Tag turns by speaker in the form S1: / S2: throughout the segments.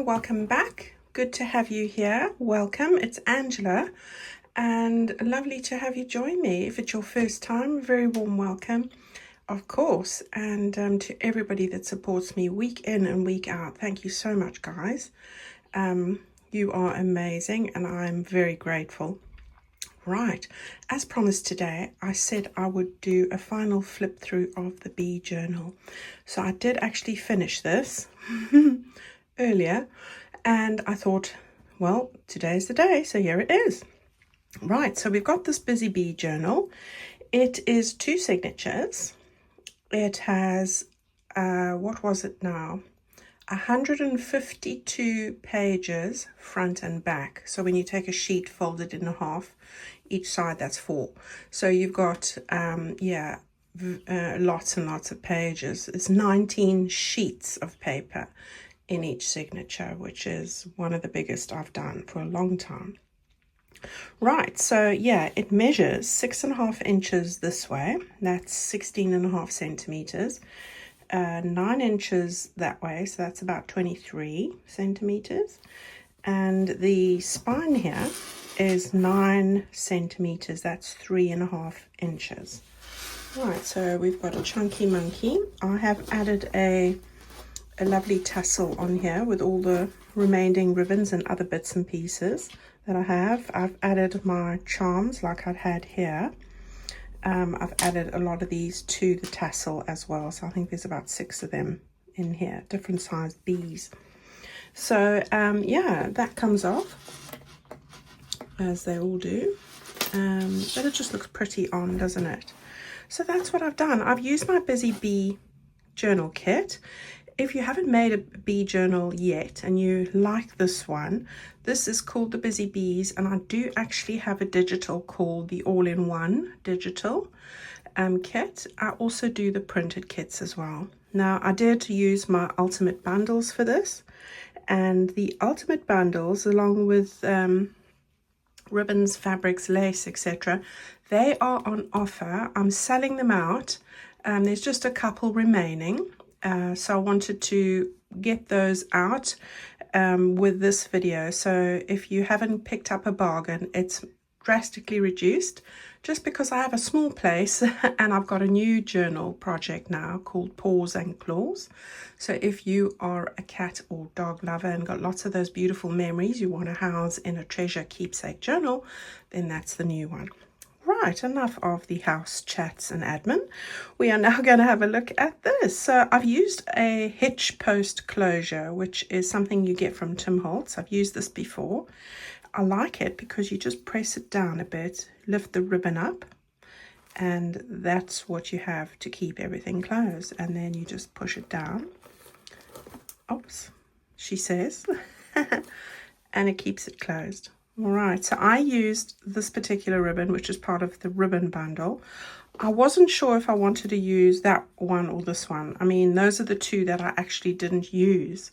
S1: everyone, welcome back. Good to have you here. Welcome, it's Angela, and lovely to have you join me. If it's your first time, a very warm welcome, of course, and to everybody that supports me week in and week out. Thank you so much, guys. You are amazing, and I'm very grateful. Right, as promised today, I said I would do a final flip through of the bee journal. So I did actually finish this earlier, and I thought, well, today's the day, so here it is. Right, so we've got this busy bee journal. It is 2 signatures. It has, what was it now? 152 pages front and back. So when you take a sheet, fold it in half, each side, that's 4. So you've got, lots and lots of pages. It's 19 sheets of paper in each signature, which is one of the biggest I've done for a long time. Right, so yeah, it measures 6.5 inches this way. That's 16.5 centimeters. 9 inches that way, so that's about 23 centimeters. And the spine here is 9 centimeters. That's 3.5 inches. Right, so we've got a chunky monkey. I have added a lovely tassel on here with all the remaining ribbons and other bits and pieces that I have. I've added my charms like I've had here. I've added a lot of these to the tassel as well, so I think there's about 6 of them in here, different sized bees. So yeah, that comes off as they all do, but it just looks pretty on, doesn't it? So that's what I've done. I've used my Busy Bee journal kit. If you haven't made a bee journal yet and you like this one, this is called the Busy Bees, and I do actually have a digital called the all-in-one digital kit. I also do the printed kits as well. Now, I did use my ultimate bundles for this, and the ultimate bundles, along with ribbons, fabrics, lace, etc., they are on offer. I'm selling them out. There's just a couple remaining. So I wanted to get those out with this video. So if you haven't picked up a bargain, it's drastically reduced just because I have a small place and I've got a new journal project now called Paws and Claws. So if you are a cat or dog lover and got lots of those beautiful memories you want to house in a treasure keepsake journal, then that's the new one. Right, enough of the house chats and admin. We are now going to have a look at this. So I've used a hitch post closure, which is something you get from Tim Holtz. I've used this before. I like it because you just press it down a bit, lift the ribbon up, and that's what you have to keep everything closed. And then you just push it down. Oops, she says. And it keeps it closed. All right, so I used this particular ribbon, which is part of the ribbon bundle. I wasn't sure if I wanted to use that one or this one. I mean, those are the 2 that I actually didn't use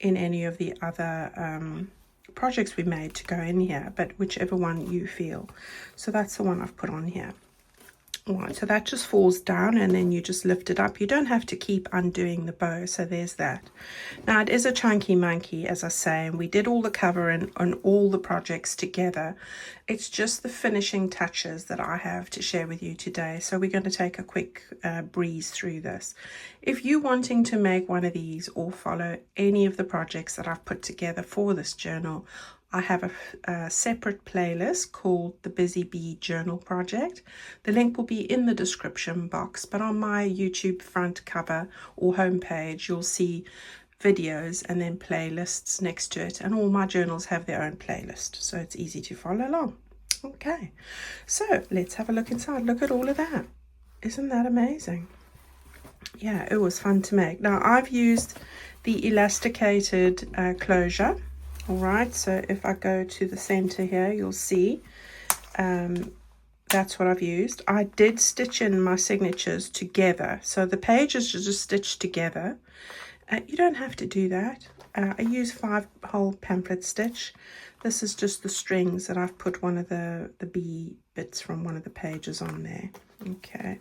S1: in any of the other projects we made to go in here, but whichever one you feel. So that's the one I've put on here. All right, so that just falls down and then you just lift it up. You don't have to keep undoing the bow, so there's that. Now, it is a chunky monkey, as I say, and we did all the cover and all the projects together. It's just the finishing touches that I have to share with you today. So we're going to take a quick breeze through this. If you're wanting to make one of these or follow any of the projects that I've put together for this journal, I have a separate playlist called the Busy Bee Journal Project. The link will be in the description box, but on my YouTube front cover or homepage, you'll see videos and then playlists next to it. And all my journals have their own playlist, so it's easy to follow along. Okay, so let's have a look inside. Look at all of that. Isn't that amazing? Yeah, it was fun to make. Now, I've used the elasticated closure. All right, so if I go to the center here, you'll see that's what I've used. I did stitch in my signatures together, so the pages are just stitched together. You don't have to do that. I use 5-hole pamphlet stitch. This is just the strings that I've put one of the bee bits from one of the pages on there. Okay,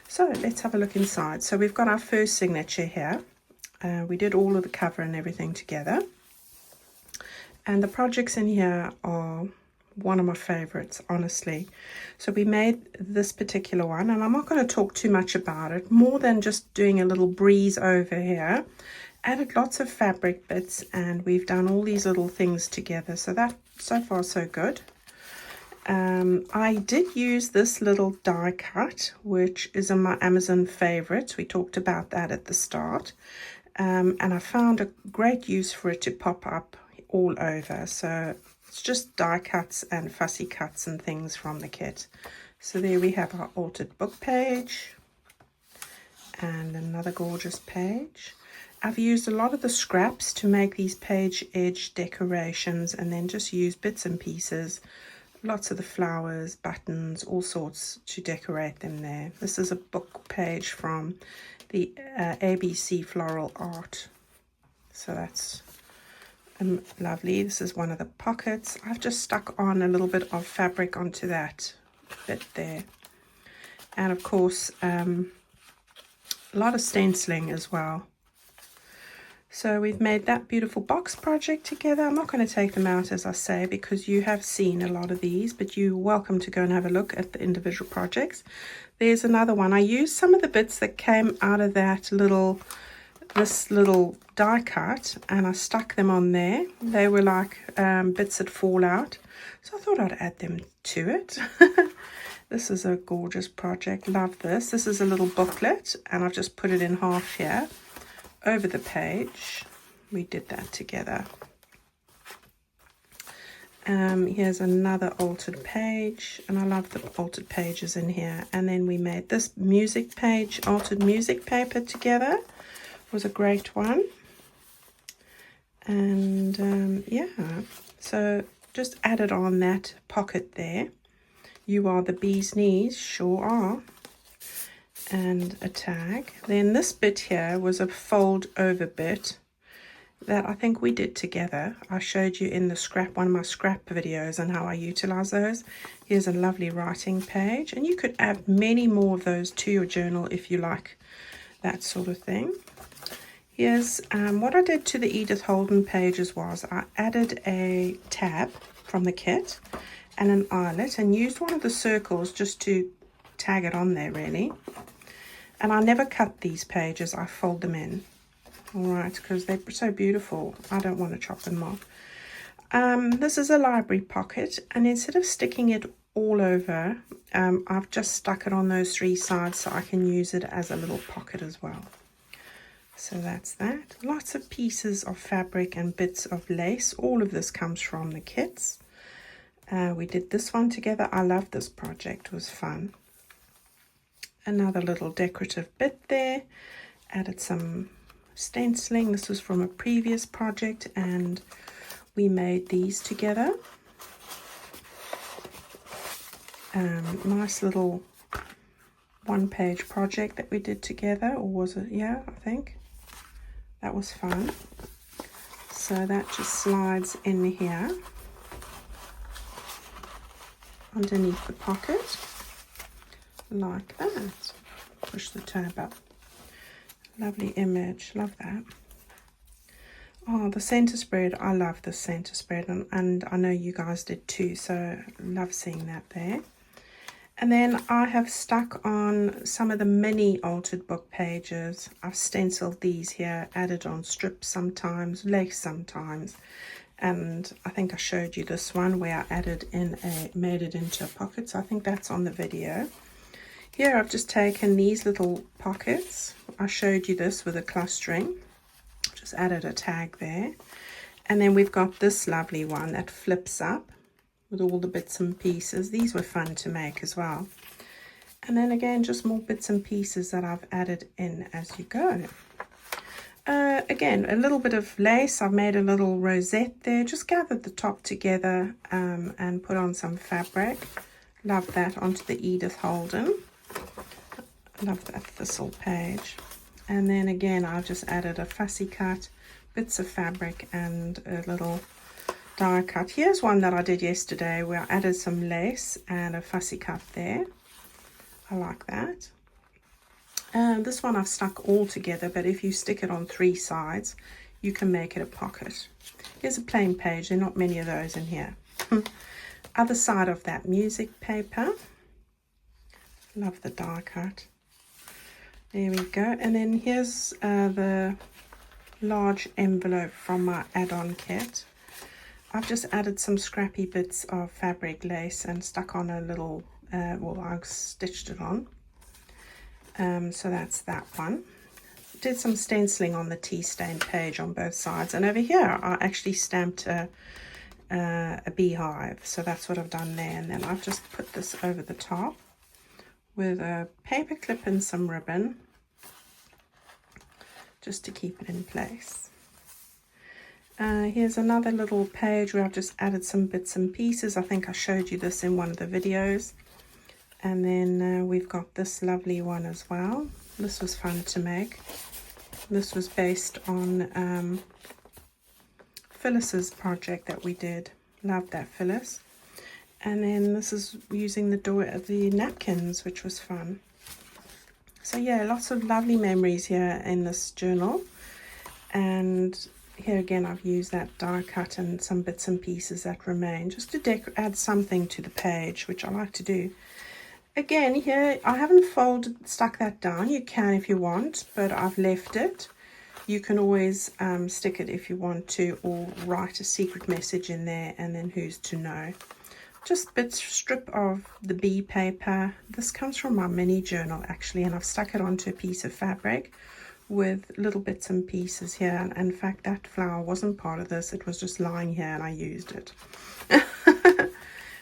S1: so let's have a look inside. So we've got our first signature here. We did all of the cover and everything together. And the projects in here are one of my favorites, honestly. So we made this particular one, and I'm not going to talk too much about it, more than just doing a little breeze over here. Added lots of fabric bits, and we've done all these little things together. So that, so far, so good. I did use this little die cut, which is in my Amazon favorites. We talked about that at the start. And I found a great use for it to pop up all over. So it's just die cuts and fussy cuts and things from the kit. So there we have our altered book page. And another gorgeous page. I've used a lot of the scraps to make these page edge decorations, and then just use bits and pieces, lots of the flowers, buttons, all sorts to decorate them there. This is a book page from the ABC Floral Art. So that's lovely. This is one of the pockets. I've just stuck on a little bit of fabric onto that bit there. And of course, a lot of stenciling as well. So we've made that beautiful box project together. I'm not going to take them out, as I say, because you have seen a lot of these, but you're welcome to go and have a look at the individual projects. There's another one. I used some of the bits that came out of that this little die cut, and I stuck them on there. They were like bits that fall out, so I thought I'd add them to it. This is a gorgeous project. Love this. This is a little booklet, and I've just put it in half here over the page. We did that together. Here's another altered page, and I love the altered pages in here. And then we made this music page, altered music paper together. It was a great one. And yeah, so just added on that pocket there. You are the bee's knees, sure are. And a tag. Then this bit here was a fold over bit that I think we did together. I showed you in the one of my scrap videos, and how I utilize those. Here's a lovely writing page, and you could add many more of those to your journal if you like that sort of thing. Here's what I did to the Edith Holden pages was I added a tab from the kit and an eyelet, and used one of the circles just to tag it on there really. And I never cut these pages, I fold them in. All right, because they're so beautiful. I don't want to chop them off. This is a library pocket, and instead of sticking it all over, I've just stuck it on those three sides so I can use it as a little pocket as well. So that's that. Lots of pieces of fabric and bits of lace. All of this comes from the kits. We did this one together. I love this project, it was fun. Another little decorative bit there. Added some stenciling. This was from a previous project, and we made these together. Nice little one-page project that we did together, or was it? Yeah, I think that was fun. So that just slides in here underneath the pocket like that. Push the tab up. Lovely image, love that. Oh, the center spread, I love the center spread, and I know you guys did too, so love seeing that there. And then I have stuck on some of the mini altered book pages. I've stenciled these here, added on strips sometimes, lace sometimes, and I think I showed you this one where I made it into a pocket, so I think that's on the video. Here I've just taken these little pockets. I showed you this with a clustering. Just added a tag there. And then we've got this lovely one that flips up with all the bits and pieces. These were fun to make as well. And then again, just more bits and pieces that I've added in as you go. Again, a little bit of lace. I've made a little rosette there. Just gathered the top together and put on some fabric. Love that onto the Edith Holden. Love that thistle page. And then again, I've just added a fussy cut, bits of fabric, and a little die cut. Here's one that I did yesterday where I added some lace and a fussy cut there. I like that. This one I've stuck all together, but if you stick it on three sides, you can make it a pocket. Here's a plain page. There are not many of those in here. Other side of that, music paper. Love the die cut. There we go. And then here's the large envelope from my add-on kit. I've just added some scrappy bits of fabric lace and stuck on a little, well, I've stitched it on. So that's that one. Did some stenciling on the tea stain page on both sides, and over here I actually stamped a beehive, so that's what I've done there. And then I've just put this over the top with a paper clip and some ribbon just to keep it in place. Here's another little page where I've just added some bits and pieces. I think I showed you this in one of the videos. And then we've got this lovely one as well. This was fun to make. This was based on Phyllis's project that we did. Loved that, Phyllis. And then this is using the napkins, which was fun. So yeah, lots of lovely memories here in this journal. And here again, I've used that die cut and some bits and pieces that remain just to add something to the page, which I like to do. Again, here I haven't stuck that down. You can if you want, but I've left it. You can always stick it if you want to, or write a secret message in there, and then who's to know. Just strip of the bee paper. This comes from my mini journal actually, and I've stuck it onto a piece of fabric with little bits and pieces here. And in fact, that flower wasn't part of this. It was just lying here and I used it.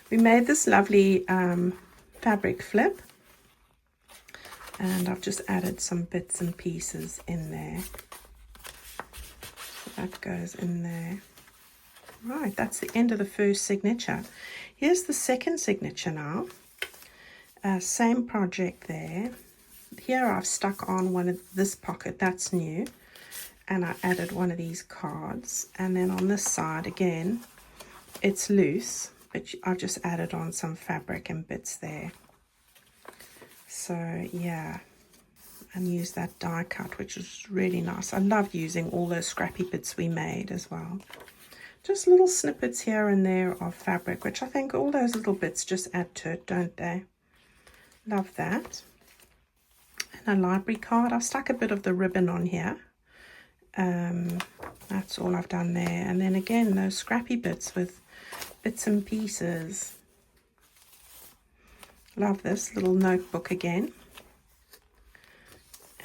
S1: We made this lovely fabric flip, and I've just added some bits and pieces in there. So that goes in there. Right, that's the end of the first signature. Here's the second signature now. Same project there. Here I've stuck on one of this pocket, that's new, and I added one of these cards. And then on this side again, it's loose, but I've just added on some fabric and bits there. So yeah, and use that die cut, which is really nice. I love using all those scrappy bits we made as well. Just little snippets here and there of fabric, which I think all those little bits just add to it, don't they? Love that. And a library card. I've stuck a bit of the ribbon on here. That's all I've done there. And then again, those scrappy bits with bits and pieces. Love this little notebook again.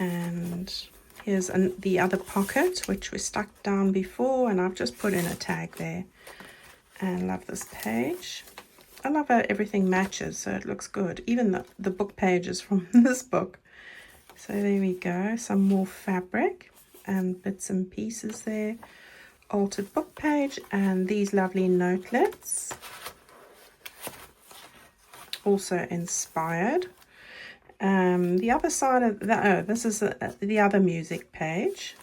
S1: And here's the other pocket, which was stuck down before, and I've just put in a tag there. And love this page. I love how everything matches, so it looks good. Even the book pages from this book. So there we go. Some more fabric and bits and pieces there. Altered book page, and these lovely notelets. Also inspired. The other side of that, this is the other music page.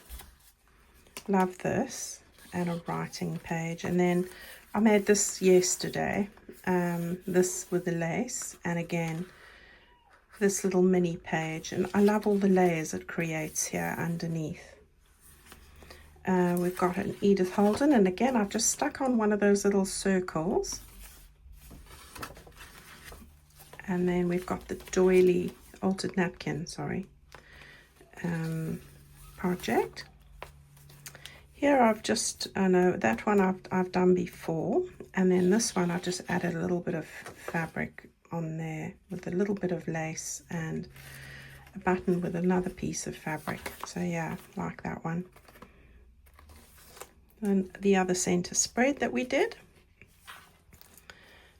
S1: Love this. And a writing page. And then I made this yesterday. This with the lace, and again this little mini page, and I love all the layers it creates here underneath. We've got an Edith Holden, and again I've just stuck on one of those little circles. And then we've got the doily altered napkin, sorry, project. Here I've just, that one I've done before, and then this one I've just added a little bit of fabric on there with a little bit of lace and a button with another piece of fabric. So yeah, like that one. And the other center spread that we did.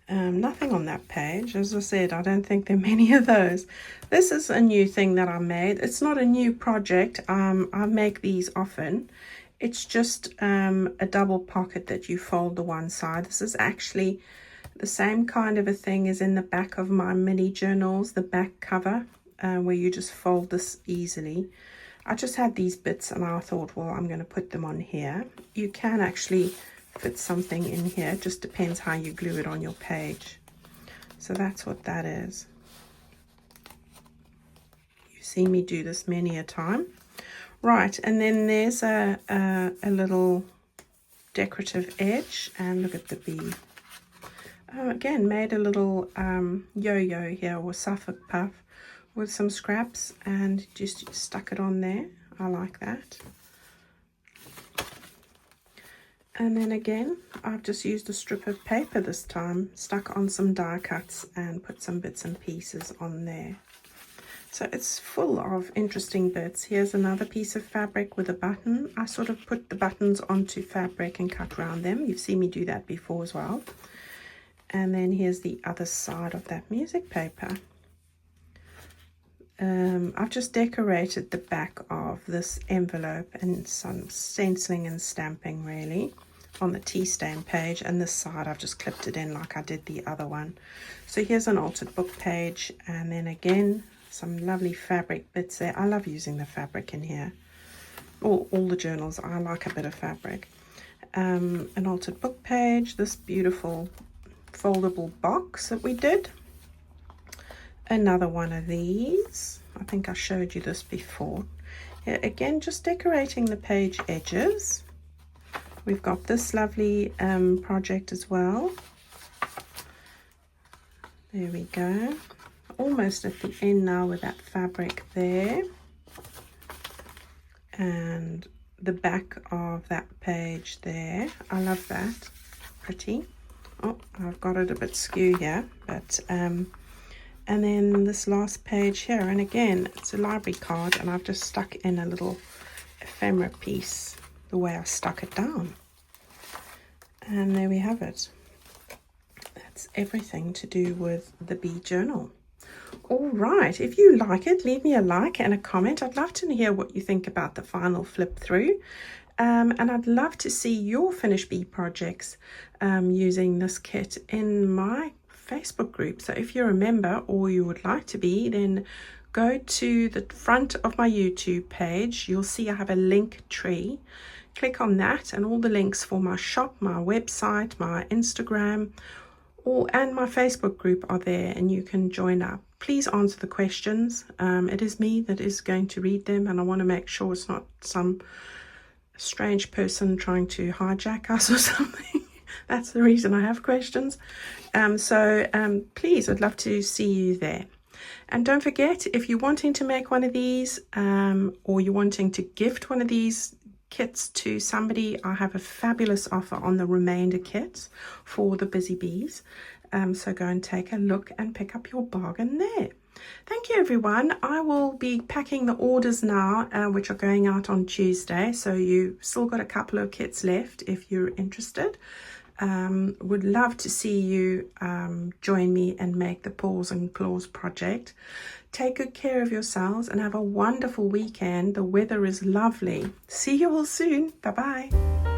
S1: Nothing on that page. As I said, I don't think there are many of those. This is a new thing that I made. It's not a new project. I make these often. It's just a double pocket that you fold the one side. This is actually the same kind of a thing as in the back of my mini journals, the back cover, where you just fold this easily. I just had these bits and I thought, well, I'm going to put them on here. You can actually fit something in here. It just depends how you glue it on your page. So that's what that is. You've seen me do this many a time. Right, and then there's a little decorative edge, and look at the bee. Again, made a little yo-yo here, or Suffolk puff, with some scraps and just stuck it on there. I like that. And then again, I've just used a strip of paper this time, stuck on some die cuts and put some bits and pieces on there. So it's full of interesting bits. Here's another piece of fabric with a button. I sort of put the buttons onto fabric and cut around them. You've seen me do that before as well. And then here's the other side of that music paper. I've just decorated the back of this envelope and some stenciling and stamping really on the tea stain page, and this side I've just clipped it in like I did the other one. So here's an altered book page, and then again some lovely fabric bits there. I love using the fabric in here. All the journals, I like a bit of fabric. An altered book page, this beautiful foldable box that we did. Another one of these. I think I showed you this before. Here, again, just decorating the page edges. We've got this lovely project as well. There we go. Almost at the end now with that fabric there. And the back of that page there. I love that. Pretty. Oh, I've got it a bit skew here, but and then this last page here, and again it's a library card, and I've just stuck in a little ephemera piece the way I stuck it down. And there we have it. That's everything to do with the bee journal. All right, if you like it, leave me a like and a comment. I'd love to hear what you think about the final flip through. And I'd love to see your finished bee projects using this kit in my Facebook group. So if you're a member or you would like to be, then go to the front of my YouTube page. You'll see I have a link tree. Click on that, and all the links for my shop, my website, my Instagram, and my Facebook group are there, and you can join up. Please answer the questions. It is me that is going to read them, and I want to make sure it's not some strange person trying to hijack us or something. That's the reason I have questions. Please, I'd love to see you there. And don't forget, if you're wanting to make one of these or you're wanting to gift one of these kits to somebody, I have a fabulous offer on the remainder kits for the busy bees. So go and take a look and pick up your bargain there. Thank you, everyone. I will be packing the orders now, which are going out on Tuesday. So you've still got a couple of kits left if you're interested. Would love to see you join me and make the Paws and Claws project. Take good care of yourselves and have a wonderful weekend. The weather is lovely. See you all soon. Bye-bye.